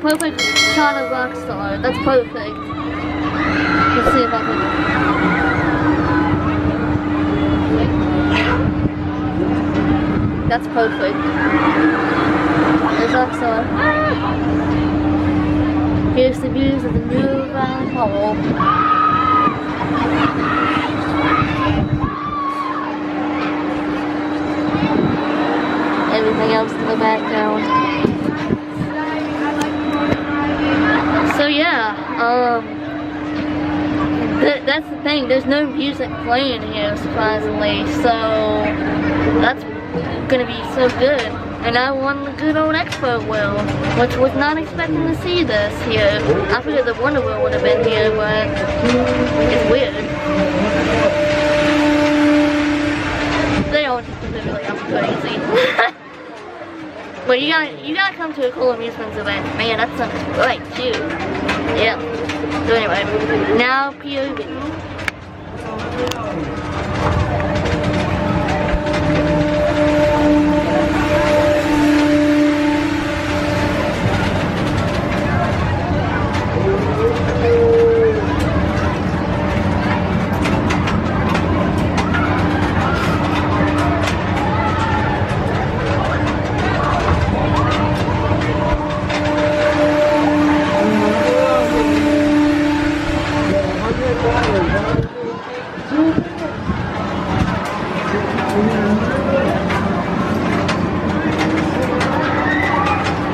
perfect shot of Rockstar. That's perfect. Let's see if I can. That's perfect. There's Rockstar. Here's the views of the new Valley Hall. Everything else in the background. So yeah, that's the thing. There's no music playing here, surprisingly. So that's gonna be so good. And I won the good old Expo wheel, which was not expecting to see this here. I figured the Wonder Wheel would have been here, but it's weird. They all just literally I'm crazy. But you gotta come to a cool amusements event. Man, that sounds great too. Yeah. So anyway, now POV.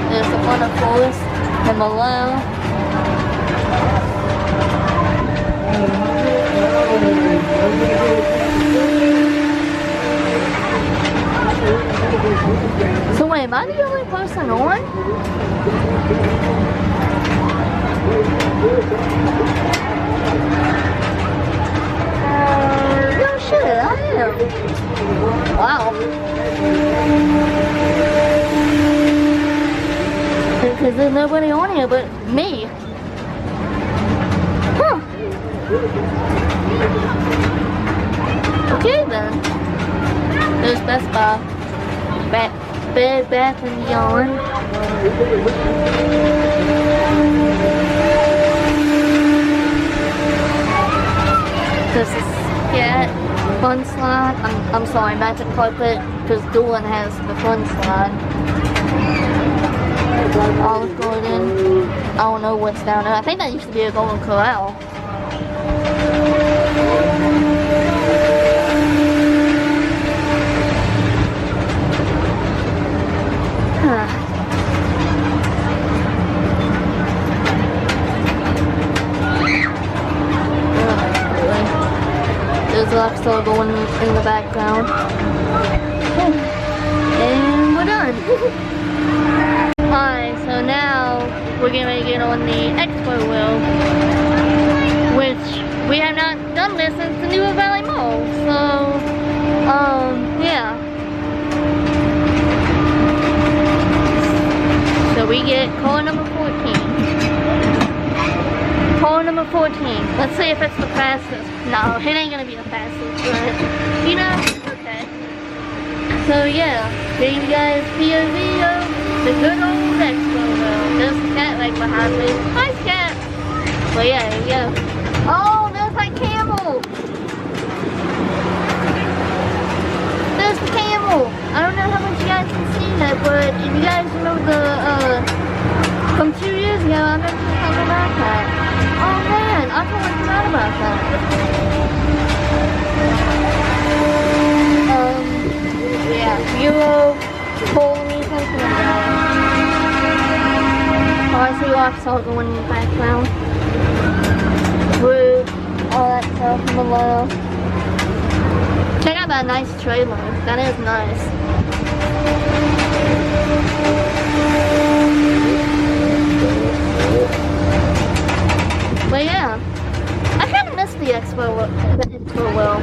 There's the Rainforest and below. So wait, am I the only person on? No shit, I am. Wow. Because there's nobody on here but me. Huh. Okay then. There's Best Buy. Bed Bath and Beyond. This is fun slide. I'm sorry, Magic Carpet, because Doolin has the fun slide. Olive Garden. I don't know what's down there. I think that used to be a Golden Corral. There's Rockstar going in the background. And we're done. Alright, so now we're getting ready to get on the Expo wheel, which we have not done this since the New Valley Mall. So, yeah. So we get car number 14. Car number 14. Let's see if it's the fastest. No, it ain't gonna be the fastest, but you know, okay. So yeah, here you guys POV of the good old Expo wheel. There's the cat right behind me. Hi, cat. But yeah, here we go. Oh, there's that camel. There's the camel. I don't know how much you guys can see that, but if you guys remember the from 2 years ago, I mentioned something about that. Oh man, I totally forgot about that. Yeah, Euro, Polish, something like that. Oh, I see Rockstar going in the background. Roof, all that stuff below. Check out that nice trailer. That is nice. But yeah, I kind of miss the Expo wheel.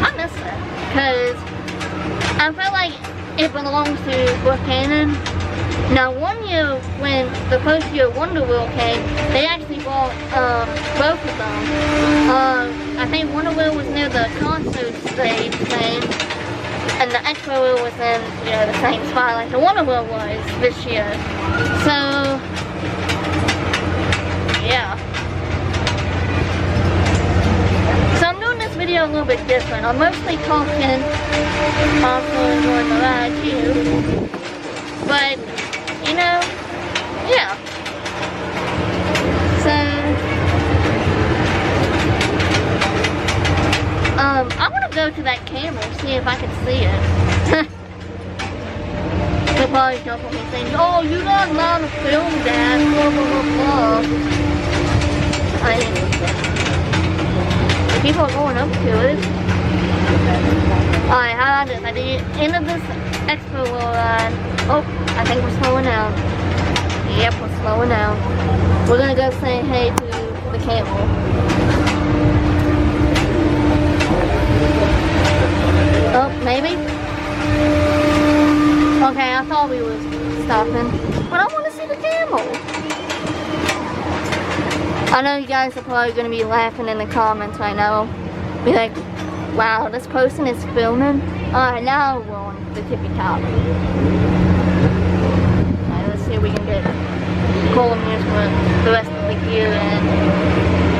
I miss it because I feel like it belongs to Buchanan. Now, one year when the first year Wonder Wheel came, they actually bought both of them. I think Wonder Wheel was near the concert stage thing, and the Expo wheel was in, you know, the same spot like the Wonder Wheel was this year. So yeah. So I'm doing this video a little bit different. I'm mostly talking, also enjoying the ride too. But, you know, yeah. So, I want to go to that camera, see if I can see it. They'll probably jump on me saying, oh, you're not allowed to film that, blah, blah, blah, blah. I mean, people are going up to it. Alright, how about this? At the end of this Expo ride, oh, I think we're slowing down. Yep, we're slowing down. We're gonna go say hey to the camel. Oh, maybe? Okay, I thought we was stopping, but I want to see the camel. I know you guys are probably going to be laughing in the comments right now. Be like, wow, this person is filming. Alright, now we're on the tippy top. Alright, let's see if we can get cool music for the rest of the gear in.